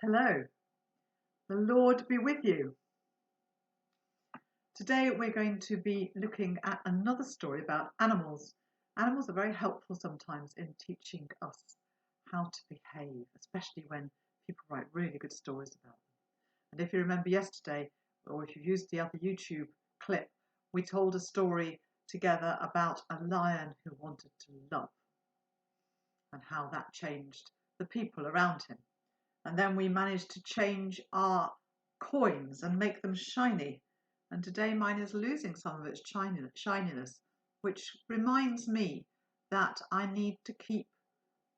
Hello, the Lord be with you. Today we're going to be looking at another story about animals. Animals are very helpful sometimes in teaching us how to behave, especially when people write really good stories about them. And if you remember yesterday, or if you used the other YouTube clip, we told a story together about a lion who wanted to love and how that changed the people around him. And then we managed to change our coins and make them shiny. And today mine is losing some of its shininess, which reminds me that I need to keep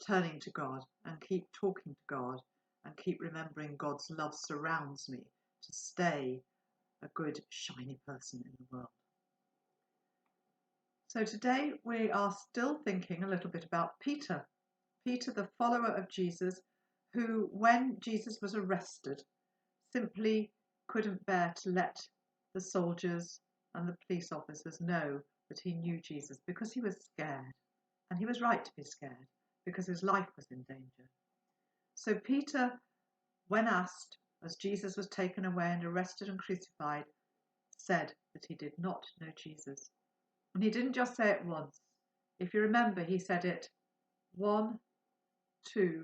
turning to God and keep talking to God and keep remembering God's love surrounds me to stay a good, shiny person in the world. So today we are still thinking a little bit about Peter, the follower of Jesus, who, when Jesus was arrested, simply couldn't bear to let the soldiers and the police officers know that he knew Jesus because he was scared. And he was right to be scared because his life was in danger. So Peter, when asked, as Jesus was taken away and arrested and crucified, said that he did not know Jesus. And he didn't just say it once. If you remember, he said it 1, 2,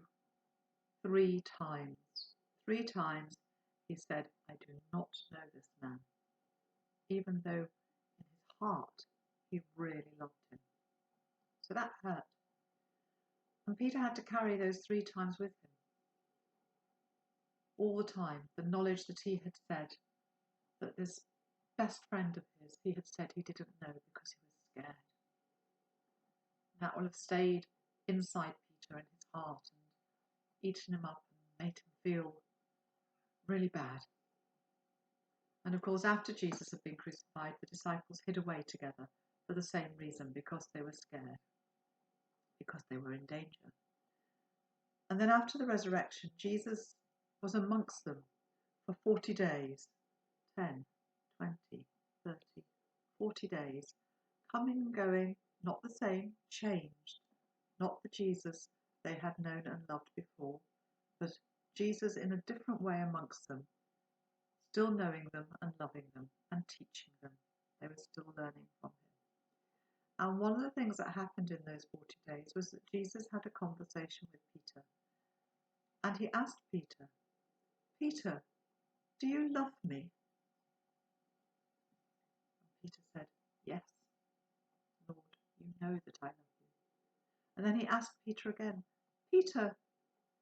3 times. 3 times he said, I do not know this man, even though in his heart he really loved him. So that hurt. And Peter had to carry those 3 times with him. All the time, the knowledge that he had said that this best friend of his, he had said he didn't know because he was scared. And that will have stayed inside Peter in his heart and eaten him up and made him feel really bad. And of course, after Jesus had been crucified, the disciples hid away together for the same reason, because they were scared, because they were in danger. And then after the resurrection, Jesus was amongst them for 40 days, 10, 20, 30, 40 days, coming and going, not the same, changed, not the Jesus they had known and loved before, but Jesus in a different way amongst them, still knowing them and loving them and teaching them. They were still learning from him. And one of the things that happened in those 40 days was that Jesus had a conversation with Peter. And he asked Peter, Peter, do you love me? And Peter said, yes, Lord, you know that I love you. And then he asked Peter again, Peter,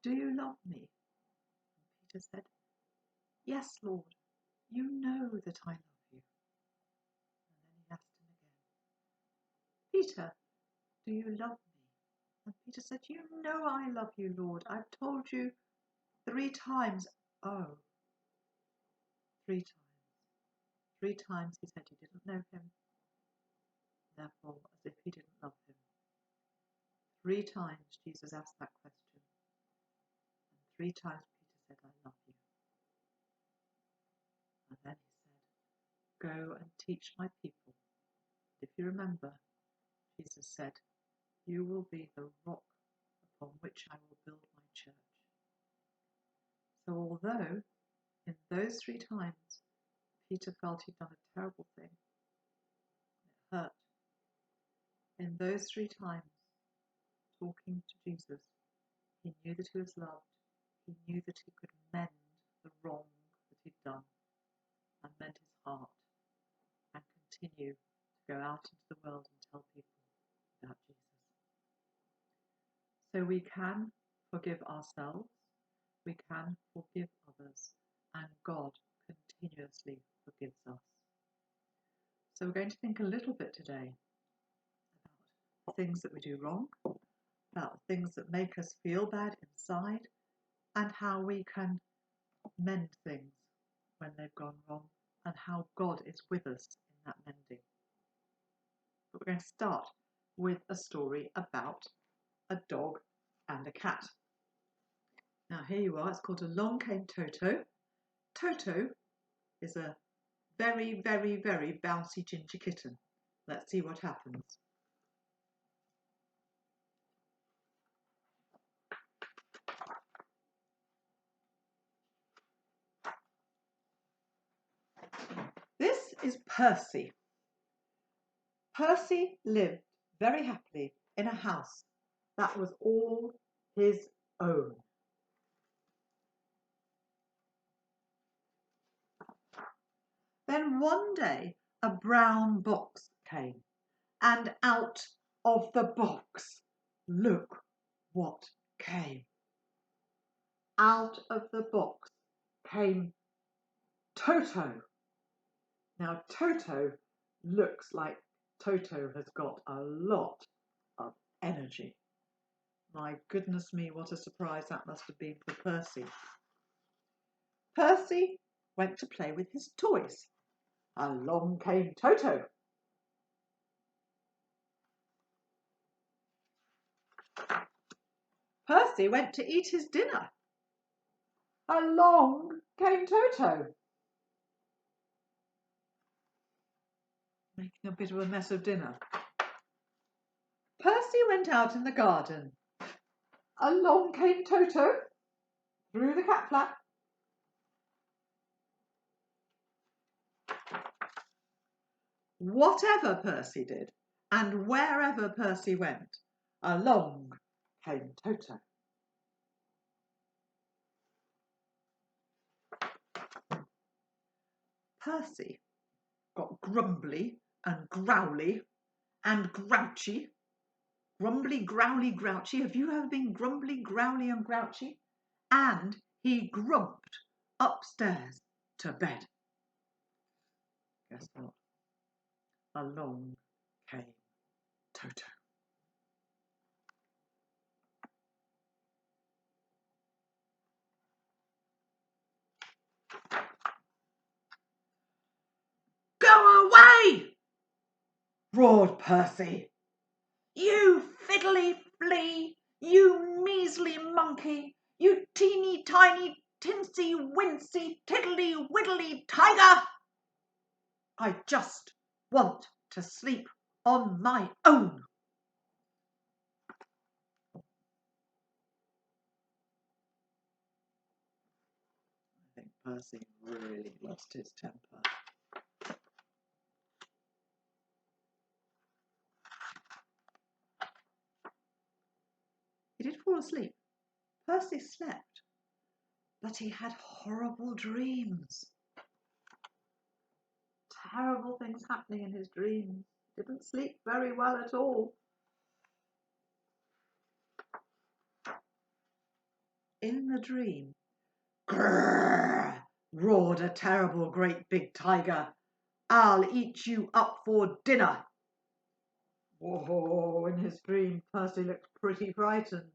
do you love me? And Peter said, yes, Lord, you know that I love you. And then he asked him again, Peter, do you love me? And Peter said, you know I love you, Lord. I've told you 3 times. Oh, 3 times. 3 times he said he didn't know him, therefore as if he didn't love him. 3 times Jesus asked that question, and 3 times Peter said, I love you. And then he said, go and teach my people. If you remember, Jesus said, you will be the rock upon which I will build my church. So although in those 3 times Peter felt he'd done a terrible thing, it hurt, in those 3 times talking to Jesus, he knew that he was loved. He knew that he could mend the wrong that he'd done and mend his heart and continue to go out into the world and tell people about Jesus. So we can forgive ourselves, we can forgive others, and God continuously forgives us. So we're going to think a little bit today about things that we do wrong, about things that make us feel bad inside, and how we can mend things when they've gone wrong, and how God is with us in that mending. But we're going to start with a story about a dog and a cat. Now here you are, it's called Along Came Toto. Toto is a very, very, very bouncy ginger kitten. Let's see what happens. Percy. Percy lived very happily in a house that was all his own. Then one day a brown box came, and out of the box, look what came. Out of the box came Toto. Now Toto looks like Toto has got a lot of energy. My goodness me, what a surprise that must have been for Percy. Percy went to play with his toys. Along came Toto. Percy went to eat his dinner. Along came Toto. Making a bit of a mess of dinner. Percy went out in the garden. Along came Toto through the cat flap. Whatever Percy did, and wherever Percy went, along came Toto. Percy got grumbly and growly and grouchy. Grumbly, growly, grouchy. Have you ever been grumbly, growly and grouchy? And he grumped upstairs to bed. Guess what? Along came Toto. Go away! Roared Percy. You fiddly flea, you measly monkey, you teeny tiny tinsy wincy tiddly widdly tiger. I just want to sleep on my own. I think Percy really lost his temper. He did fall asleep. Percy slept, but he had horrible dreams. Terrible things happening in his dreams. He didn't sleep very well at all. In the dream, grrr, roared a terrible great big tiger. I'll eat you up for dinner. Whoa, in his dream, Percy looked pretty frightened.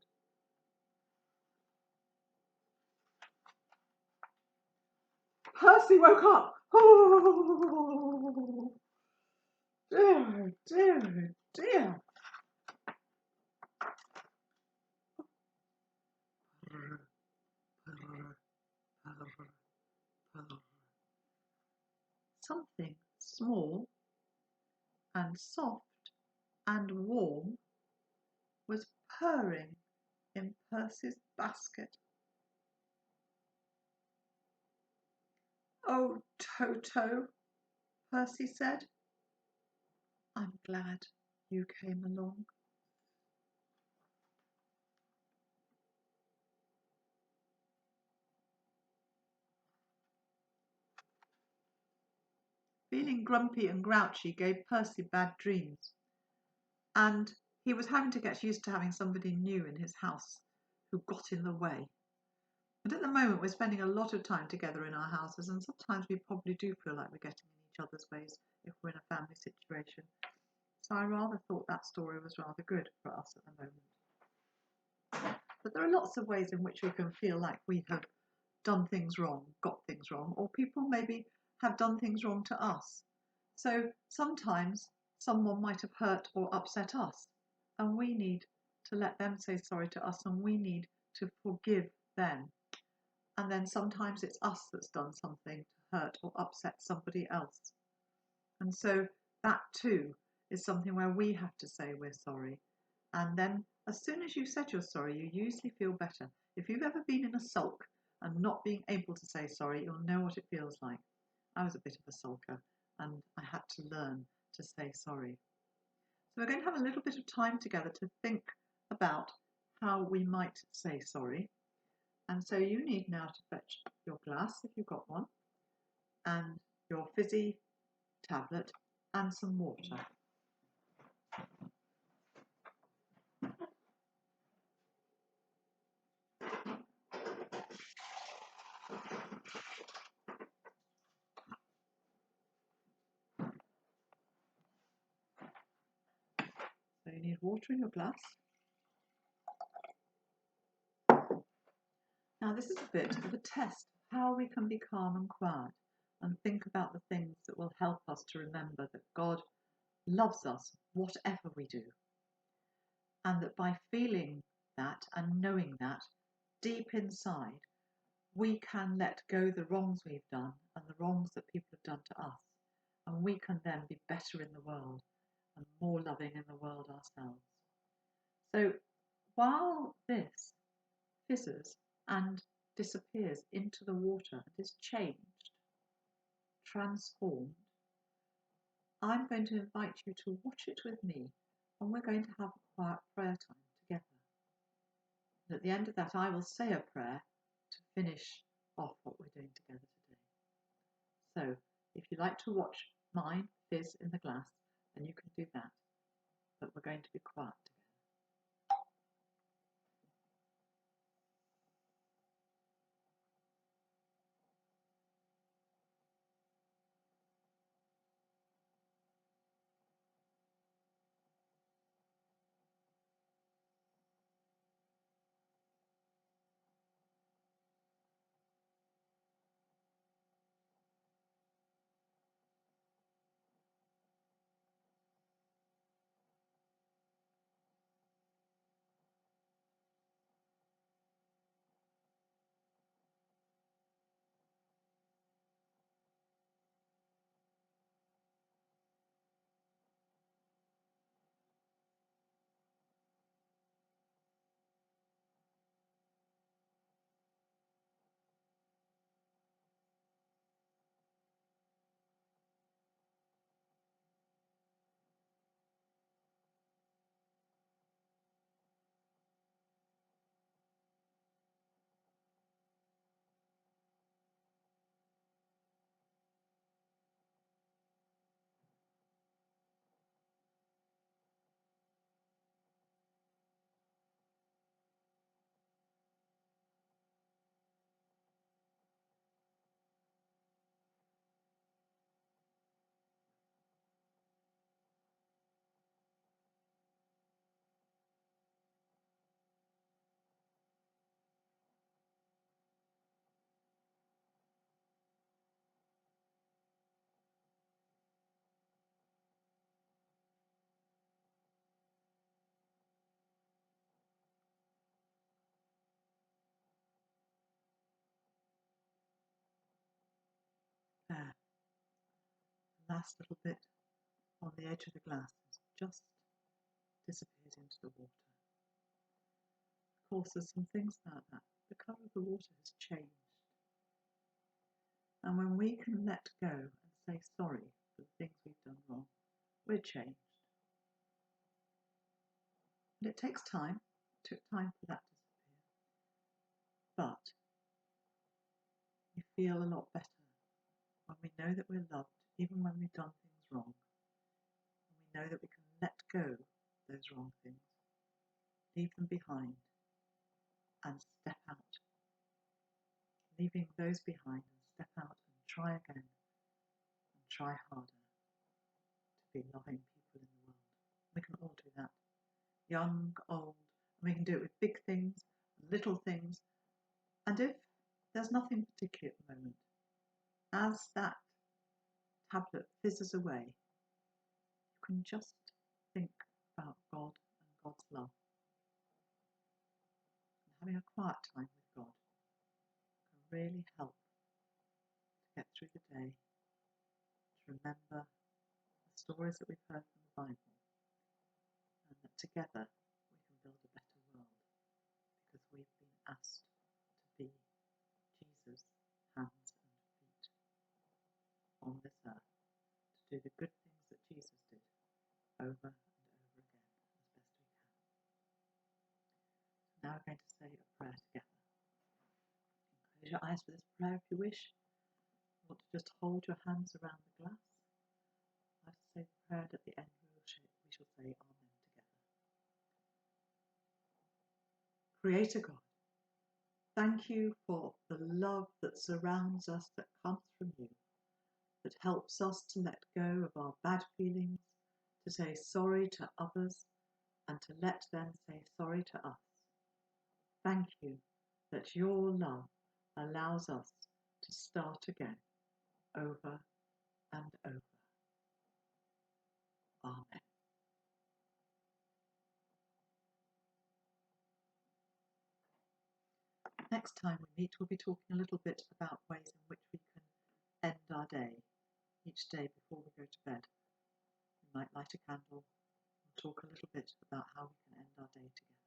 Percy woke up. Oh, dear, dear, dear. Something small and soft and warm was purring in Percy's basket. Oh, Toto, Percy said, I'm glad you came along. Feeling grumpy and grouchy gave Percy bad dreams, and he was having to get used to having somebody new in his house who got in the way. And at the moment, we're spending a lot of time together in our houses, and sometimes we probably do feel like we're getting in each other's ways if we're in a family situation. So I rather thought that story was rather good for us at the moment. But there are lots of ways in which we can feel like we have done things wrong, got things wrong, or people maybe have done things wrong to us. So sometimes someone might have hurt or upset us, and we need to let them say sorry to us, and we need to forgive them. And then sometimes it's us that's done something to hurt or upset somebody else. And so that too is something where we have to say we're sorry. And then as soon as you said you're sorry, you usually feel better. If you've ever been in a sulk and not being able to say sorry, you'll know what it feels like. I was a bit of a sulker, and I had to learn to say sorry. So we're going to have a little bit of time together to think about how we might say sorry. And so you need now to fetch your glass, if you've got one, and your fizzy tablet and some water. So you need water in your glass. Now this is a bit of a test of how we can be calm and quiet and think about the things that will help us to remember that God loves us whatever we do. And that by feeling that and knowing that deep inside, we can let go the wrongs we've done and the wrongs that people have done to us. And we can then be better in the world and more loving in the world ourselves. So while this fizzes and disappears into the water and is changed, transformed, I'm going to invite you to watch it with me, and we're going to have a quiet prayer time together. And at the end of that, I will say a prayer to finish off what we're doing together today. So if you like to watch mine fizz in the glass, then you can do that, but we're going to be quiet together. There, the last little bit on the edge of the glass has just disappeared into the water. Of course, there's some things about that. The colour of the water has changed. And when we can let go and say sorry for the things we've done wrong, we're changed. And it takes time. It took time for that to disappear. But we feel a lot better when we know that we're loved, even when we've done things wrong. And we know that we can let go those wrong things, leave them behind, and step out. Leaving those behind and step out and try again and try harder to be loving people in the world. We can all do that. Young, old, and we can do it with big things, little things. And if there's nothing particular at the moment, as that tablet fizzes away, you can just think about God and God's love. And having a quiet time with God can really help to get through the day, to remember the stories that we've heard from the Bible, and that together we can build a better world because we've been asked to be Jesus' hands and feet on this earth. your eyes for this prayer if you wish. You want to just hold your hands around the glass. I have to say the prayer, and at the end we shall say Amen together. Creator God, thank you for the love that surrounds us, that comes from you, that helps us to let go of our bad feelings, to say sorry to others, and to let them say sorry to us. Thank you that your love allows us to start again, over and over. Amen. Next time we meet, we'll be talking a little bit about ways in which we can end our day, each day before we go to bed. We might light a candle and talk a little bit about how we can end our day together.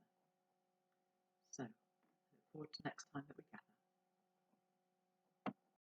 So, I look forward to next time that we gather.